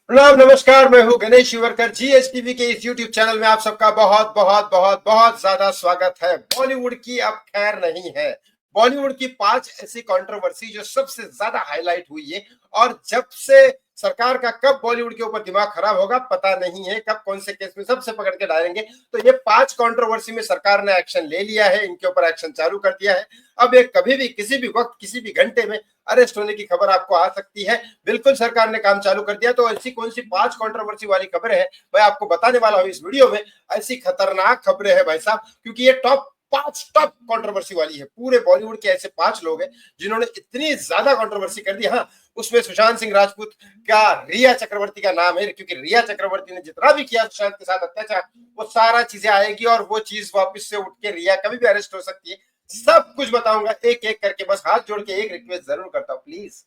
प्रणाम, नमस्कार। मैं हूं गणेश शिवरकर। जीएसटीवी के इस यूट्यूब चैनल में आप सबका बहुत बहुत बहुत बहुत ज्यादा स्वागत है। बॉलीवुड की अब खैर नहीं है। बॉलीवुड की 5 ऐसी कंट्रोवर्सी जो सबसे ज्यादा हाईलाइट हुई है, और जब से सरकार का कब बॉलीवुड के ऊपर दिमाग खराब होगा पता नहीं है, कब कौन से केस में सबसे पकड़ के डालेंगे। तो ये 5 कंट्रोवर्सी में सरकार ने एक्शन ले लिया है, इनके ऊपर एक्शन चालू कर दिया है। अब ये कभी भी किसी भी वक्त किसी भी घंटे में अरेस्ट होने की खबर आपको आ सकती है। बिल्कुल सरकार ने काम चालू कर दिया। तो ऐसी कौन सी 5 कंट्रोवर्सी वाली खबरें हैं मैं आपको बताने वाला हूं इस वीडियो में। ऐसी खतरनाक खबरें हैं भाई साहब, क्योंकि ये टॉप कंट्रोवर्सी वाली है। पूरे बॉलीवुड के ऐसे 5 लोग हैं जिन्होंने इतनी ज्यादा कंट्रोवर्सी कर दी। हाँ, उसमें सुशांत सिंह राजपूत का रिया चक्रवर्ती का नाम है, क्योंकि रिया चक्रवर्ती ने जितना भी किया सुशांत के साथ अत्याचार, वो सारा चीजें आएगी और वो चीज वापस से उठ के रिया कभी भी अरेस्ट हो सकती है। सब कुछ बताऊंगा एक एक करके। बस हाथ जोड़ के एक रिक्वेस्ट जरूर करता हूँ, प्लीज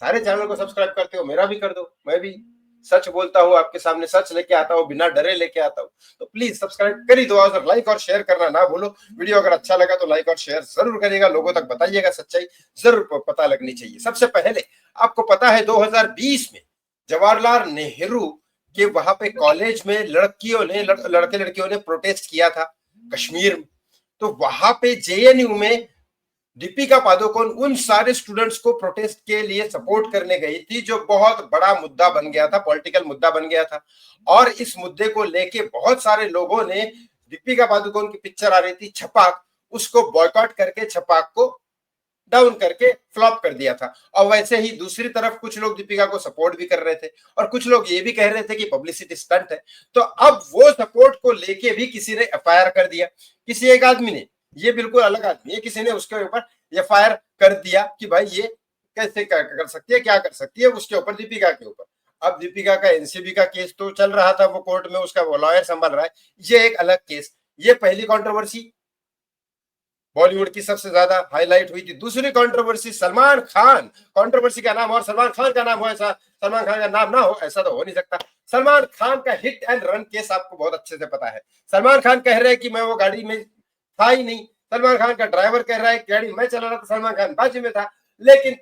सारे चैनल को सब्सक्राइब करते हो, मेरा भी कर दो। मैं भी सच बोलता हूँ, आपके सामने सच लेके आता हूँ, बिना डरे लेके आता हूँ। तो प्लीज सब्सक्राइब कर ही दो और लाइक और शेयर करना ना भूलो। वीडियो अगर अच्छा लगा तो लाइक और शेयर जरूर करिएगा, लोगों तक बताइएगा। सच्चाई जरूर पता लगनी चाहिए। सबसे पहले आपको पता है 2020 में जवाहरलाल नेहरू के वहां पे कॉलेज में लड़कियों ने लड़के लड़कियों ने प्रोटेस्ट किया था कश्मीर में। तो वहां पे जेएनयू में दीपिका पादुकोण उन सारे स्टूडेंट्स को प्रोटेस्ट के लिए सपोर्ट करने गई थी, जो बहुत बड़ा मुद्दा बन गया था, पॉलिटिकल मुद्दा बन गया था। और इस मुद्दे को लेके बहुत सारे लोगों ने, दीपिका पादुकोण की पिक्चर आ रही थी छपाक, उसको बॉयकॉट करके छपाक को डाउन करके फ्लॉप कर दिया था। और वैसे ही दूसरी तरफ कुछ लोग दीपिका को सपोर्ट भी कर रहे थे, और कुछ लोग ये भी कह रहे थे कि पब्लिसिटी स्टंट है। तो अब वो सपोर्ट को लेके भी किसी ने एफआईआर कर दिया, किसी एक आदमी ने। ये बिल्कुल अलग आदमी है, किसी ने उसके ऊपर एफआईआर कर दिया कि भाई ये कैसे कर सकती है, क्या कर सकती है उसके ऊपर, दीपिका के ऊपर। अब दीपिका का एनसीबी का केस तो चल रहा था, वो कोर्ट में उसका वो लॉयर संभाल रहा है, ये एक अलग केस। ये पहली कंट्रोवर्सी बॉलीवुड की सबसे ज्यादा हाईलाइट हुई थी। दूसरी कंट्रोवर्सी सलमान खान। कंट्रोवर्सी का नाम और सलमान खान का नाम हो, ऐसा सलमान खान का नाम ना हो ऐसा तो हो नहीं सकता। सलमान खान का हिट एंड रन केस आपको बहुत अच्छे से पता है। सलमान खान कह रहे हैं कि मैं वो गाड़ी में था ही नहीं। सलमान खान का ड्राइवर कह रहा है गाड़ी मैं चला रहा था, सलमान खान बाजी में था। लेकिन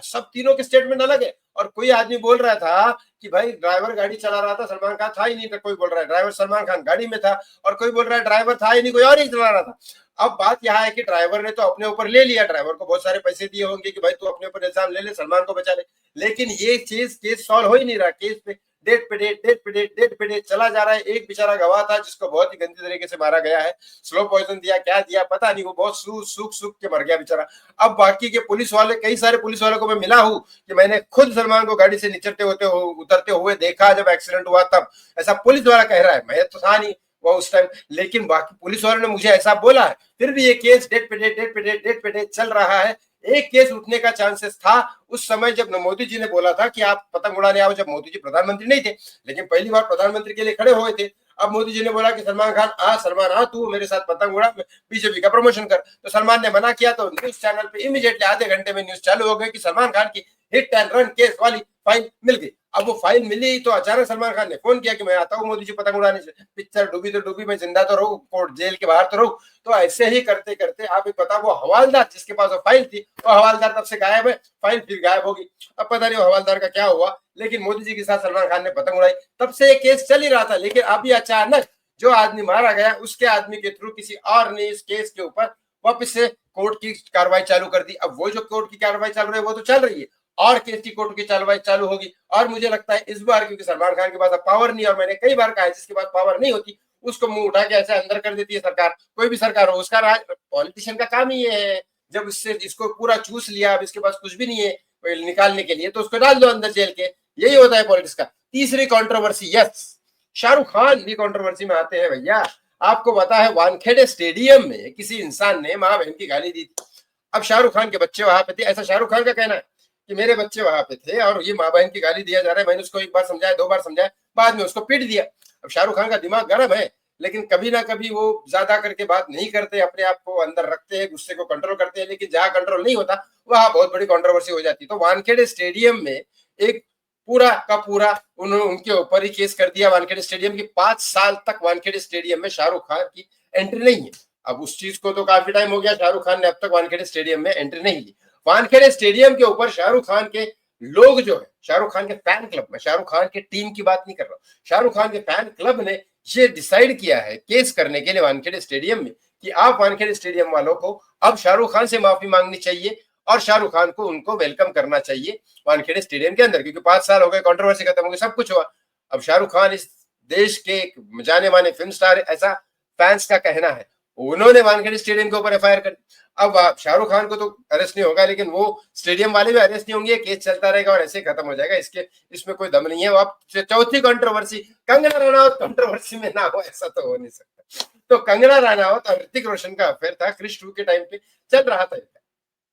सब तीनों के स्टेटमेंट अलग है। और कोई आदमी बोल रहा था कि भाई ड्राइवर गाड़ी चला रहा था, सलमान खान था ही नहीं। तो कोई बोल रहा है ड्राइवर सलमान खान गाड़ी में था, और कोई बोल रहा है ड्राइवर था ही नहीं, कोई और ही चला रहा था। अब बात यह है कि ड्राइवर ने तो अपने ऊपर ले लिया, ड्राइवर को बहुत सारे पैसे दिए होंगे कि भाई तू अपने ऊपर इल्जाम ले ले, सलमान को बचा ले। लेकिन ये चीज केस सॉल्व हो ही नहीं रहा। केस पे डेट पे डेट, डेट पे डेट, डेट पे डेट चला जा रहा है। एक बेचारा गवाह था जिसको बहुत ही गंदी तरीके से मारा गया है, स्लो पॉइजन दिया, क्या दिया पता नहीं, वो बहुत सूख सूख के मर गया बेचारा। अब बाकी के पुलिस वाले, कई सारे पुलिस वालों को मैं मिला हूं कि मैंने खुद सलमान को गाड़ी से नीचे उतरते हुए देखा जब एक्सीडेंट हुआ तब। ऐसा पुलिस वाला कह रहा है, मैं तो था नहीं वो उस टाइम। लेकिन बाकी पुलिस वालों ने मुझे ऐसा बोला है। फिर भी ये केस डेट पे डेट, डेट पे डेट, डेट पे डेट चल रहा है। एक केस उठने का चांसेस था उस समय जब मोदी जी ने बोला था कि आप पतंग उड़ाने आओ, जब मोदी जी प्रधानमंत्री नहीं थे, लेकिन पहली बार प्रधानमंत्री के लिए खड़े हुए थे। अब मोदी जी ने बोला कि सलमान खान आ, सलमान आ तू मेरे साथ पतंग उड़ा, बीजेपी का प्रमोशन कर। तो सलमान ने मना किया, तो न्यूज चैनल पे इमीडिएटली आधे घंटे में न्यूज चालू हो गई कि सलमान खान की हिट एंड रन केस वाली फाइल मिल गई। अब वो फाइल मिली तो अचानक सलमान खान ने फोन किया कि मैं आता हूँ मोदी जी पतंग उड़ाने से। पिक्चर डूबी तो डूबी, मैं जिंदा तो रहूं, कोर्ट जेल के बाहर तो रहूं। तो ऐसे ही करते करते आप बता, वो हवालदार जिसके पास वो फाइल थी, वो हवालदार तब से गायब है, फाइल फिर गायब होगी। अब पता नहीं वो हवालदार का क्या हुआ, लेकिन मोदी जी के साथ सलमान खान ने पतंग उड़ाई। तब से ये केस चल ही रहा था। लेकिन अभी अचानक जो आदमी मारा गया उसके आदमी के थ्रू किसी और ने इस केस के ऊपर वापस से कोर्ट की कार्रवाई चालू कर दी। अब वो जो कोर्ट की कार्रवाई चल रही है वो तो चल रही है, और केस की कोर्ट की कार्रवाई चालू होगी। और मुझे लगता है इस बार, क्योंकि सलमान खान के पास अब पावर नहीं, और मैंने कई बार कहा है जिसके पास पावर नहीं होती उसको मुंह उठा के ऐसे अंदर कर देती है सरकार। कोई भी सरकार हो, उसका राज, पॉलिटिशियन का काम ही ये है। जब इससे इसको पूरा चूस लिया, अब इसके पास कुछ भी नहीं है निकालने के लिए, तो उसको डाल दो अंदर जेल के। यही होता है पॉलिटिक्स का। तीसरी कंट्रोवर्सी, यस, शाहरुख खान भी कंट्रोवर्सी में आते हैं भैया। आपको पता है वानखेड़े स्टेडियम में किसी इंसान ने मां बहन की गाली दी थी। अब शाहरुख खान के बच्चे वहां पे थे, ऐसा शाहरुख खान का कहना है कि मेरे बच्चे वहां पे थे और ये माँ बहन की गाली दिया जा रहा है। मैंने उसको एक बार समझाया, 2 बार समझाया, बाद में उसको पीट दिया। अब शाहरुख खान का दिमाग गर्म है, लेकिन कभी ना कभी वो ज्यादा करके बात नहीं करते, अपने आप को अंदर रखते हैं, गुस्से को कंट्रोल करते हैं। लेकिन जहां कंट्रोल नहीं होता वहां बहुत बड़ी कंट्रोवर्सी हो जाती है। तो वानखेड़े स्टेडियम में एक पूरा का पूरा उन्होंने उनके ऊपर ही केस कर दिया। वानखेड़े स्टेडियम की 5 साल तक वानखेड़े स्टेडियम में शाहरुख खान की एंट्री नहीं है। अब उस चीज को तो काफी टाइम हो गया, शाहरुख खान ने अब तक वानखेड़े स्टेडियम में एंट्री नहीं ली। वानखेड़े स्टेडियम के ऊपर शाहरुख खान के लोग जो है शाहरुख खान के फैन क्लब में, शाहरुख खान के टीम की बात नहीं कर रहा हूं, शाहरुख खान के फैन क्लब ने ये डिसाइड किया है केस करने के लिए वानखेड़े स्टेडियम में कि आप वानखेड़े स्टेडियम वालों को अब शाहरुख खान से माफी मांगनी चाहिए और शाहरुख खान को उनको वेलकम करना चाहिए वानखेड़े स्टेडियम के अंदर, क्योंकि 5 साल हो गए, कंट्रोवर्सी खत्म हो गई, सब कुछ हुआ। अब शाहरुख खान इस देश के जाने माने फिल्म स्टार, ऐसा फैंस का कहना है, उन्होंने वानखेड़े स्टेडियम के ऊपर एफआईआर कर। अब शाहरुख खान को तो अरेस्ट नहीं होगा, लेकिन वो स्टेडियम वाले भी अरेस्ट नहीं होंगे, केस चलता रहेगा और ऐसे खत्म हो जाएगा, इसके इसमें कोई दम नहीं है। अब चौथी कंट्रोवर्सी, कंगना रनावत कंट्रोवर्सी में ना हो, ऐसा तो हो नहीं सकता। तो कंगना रनावत और ऋतिक रोशन का अफेयर था, क्रिश 2 के टाइम पे चल रहा था,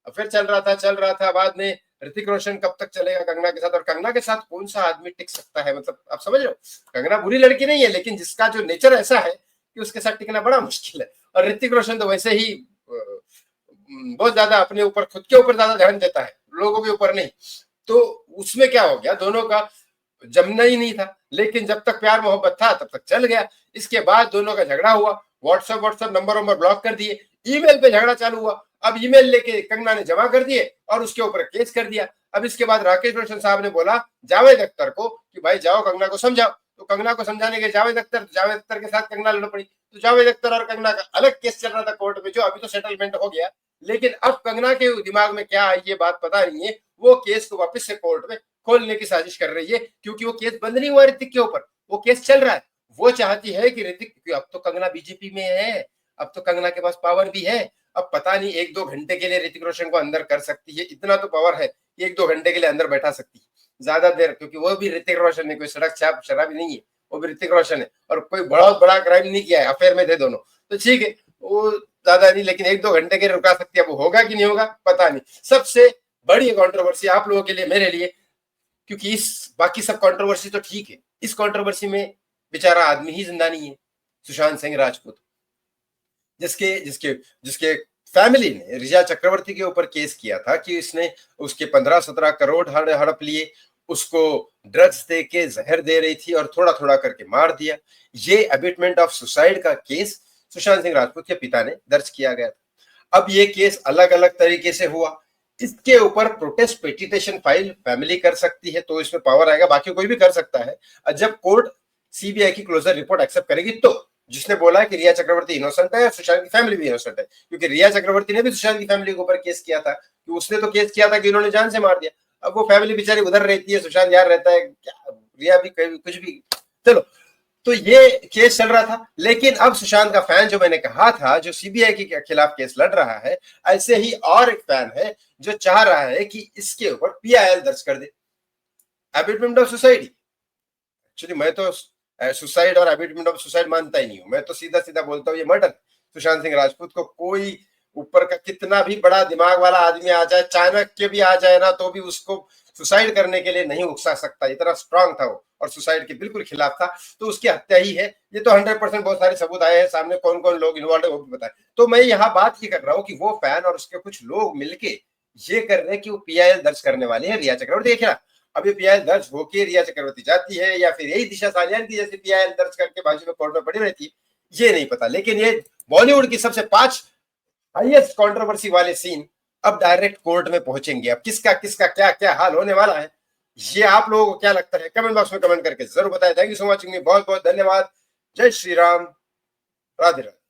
अफेयर चल रहा था। बाद में ऋतिक रोशन कब तक चलेगा कंगना के साथ, और कंगना के साथ कौन सा आदमी टिक सकता है, मतलब आप समझ रहे हो। कंगना बुरी लड़की नहीं है, लेकिन जिसका जो नेचर ऐसा है कि उसके साथ टिकना बड़ा मुश्किल है। और ऋतिक रोशन तो वैसे ही बहुत ज्यादा अपने ऊपर, खुद के ऊपर ज्यादा ध्यान देता है, लोगों के ऊपर नहीं। तो उसमें क्या हो गया, दोनों का जमना ही नहीं था, लेकिन जब तक प्यार मोहब्बत था तब तक चल गया। इसके बाद दोनों का झगड़ा हुआ, व्हाट्सएप नंबर ब्लॉक कर दिए, ईमेल पे झगड़ा चालू हुआ। अब ईमेल लेके कंगना ने जमा कर दिए और उसके ऊपर केस कर दिया। अब इसके बाद राकेश रोशन साहब ने बोला जावेद अख्तर को कि भाई जाओ कंगना को समझाओ। तो कंगना को समझाने के जावेद अख्तर के साथ कंगना लड़ पड़ी। तो जावेद अख्तर और कंगना का अलग केस चल रहा था कोर्ट में, जो अभी तो सेटलमेंट हो गया, लेकिन अब कंगना के दिमाग में क्या आई ये बात पता नहीं है। वो केस को वापस से कोर्ट में खोलने की साजिश कर रही है, क्योंकि वो केस बंद नहीं हुआ ऋतिक के ऊपर, वो केस चल रहा है। वो चाहती है कि ऋतिक, अब तो कंगना बीजेपी में है, अब तो कंगना के पास पावर भी है, अब पता नहीं 1-2 घंटे के लिए ऋतिक रोशन को अंदर कर सकती है, इतना तो पावर है, 1-2 घंटे के लिए अंदर बैठा सकती है, ज्यादा देर, क्योंकि वो भी ऋतिक रोशन है, कोई सड़क छाप शराबी नहीं है, वो भी ऋतिक रोशन है, और कोई बहुत बड़ा क्राइम नहीं किया है, अफेयर में थे दोनों, तो ठीक है, वो ज्यादा नहीं, लेकिन 1-2 घंटे के लिए रुका सकती है। वो होगा कि नहीं होगा पता नहीं। सबसे बड़ी कंट्रोवर्सी आप लोगों के लिए, मेरे लिए, क्योंकि इस बाकी सब कंट्रोवर्सी तो ठीक है, इस कंट्रोवर्सी में बेचारा आदमी ही जिंदा नहीं है, सुशांत सिंह राजपूत, जिसके जिसके जिसके फैमिली ने रिया चक्रवर्ती के ऊपर केस किया था कि इसने उसके 15-17 करोड़ हड़प लिए, उसको ड्रग्स दे के जहर दे रही थी और थोड़ा थोड़ा करके मार दिया। ये अबिटमेंट ऑफ सुसाइड का केस सुशांत सिंह राजपूत के पिता ने दर्ज किया गया था। अब ये केस अलग अलग तरीके से हुआ, इसके ऊपर प्रोटेस्ट पिटिशन फाइल फैमिली कर सकती है, तो इसमें पावर आएगा, बाकी कोई भी कर सकता है। जब कोर्ट सीबीआई की क्लोजर रिपोर्ट एक्सेप्ट करेगी, तो जिसने बोला कि रिया चक्रवर्ती इनोसेंट है, सुशांत की फैमिली भी इनोसेंट है, क्योंकि रिया चक्रवर्ती ने भी सुशांत की फैमिली के ऊपर केस किया था, कि उसने तो केस किया था कि इन्होंने जान से मार दिया। अब वो फैमिली बेचारी उधर रहती है, सुशांत यार रहता है, क्या रिया भी कुछ भी, चलो। तो ये केस चल रहा था, लेकिन अब सुशांत का फैन, जो मैंने कहा था, जो सीबीआई के खिलाफ केस लड़ रहा है, ऐसे ही और एक फैन है जो चाह रहा है कि इसके ऊपर पीआईएल दर्ज कर दे, एबिटमेंट ऑफ सुसाइड। एक्चुअली मैं तो सुसाइड और एबिटमेंट ऑफ सुसाइड मानता ही नहीं हूं, मैं तो सीधा सीधा बोलता हूँ ये मर्डर। सुशांत सिंह राजपूत को कोई ऊपर का कितना भी बड़ा दिमाग वाला आदमी आ जाए, चाणक्य भी आ जाए ना, तो भी उसको सुसाइड करने के लिए नहीं उकसा सकता, इतना स्ट्रांग था वो, और सुसाइड के बिल्कुल खिलाफ था, तो उसकी हत्या ही है। ये तो 100% बहुत सारे सबूत आए हैं सामने, कौन कौन लोग इन्वॉल्व है वो भी बताए। तो मैं यहाँ बात ये कर रहा हूँ कि वो फैन और उसके कुछ लोग मिलके ये कर रहे हैं कि वो पीआईएल दर्ज करने वाले हैं रिया चक्रवर्ती के खिलाफ। अब ये पीआईएल दर्ज होके रिया चक्रवर्ती जाती है, या फिर यही दिशा सालियान की जैसे पीआईएल दर्ज करके बाजू में कोर्ट में पड़ी रहती है, ये नहीं पता। लेकिन ये बॉलीवुड की सबसे 5 हाईएस्ट कंट्रोवर्सी वाले सीन अब डायरेक्ट कोर्ट में पहुंचेंगे। अब किसका किसका क्या क्या हाल होने वाला है, ये आप लोगों को क्या लगता है, कमेंट बॉक्स में कमेंट करके जरूर बताएं। थैंक यू सो मच, बहुत बहुत धन्यवाद। जय श्री राम, राधे राधे।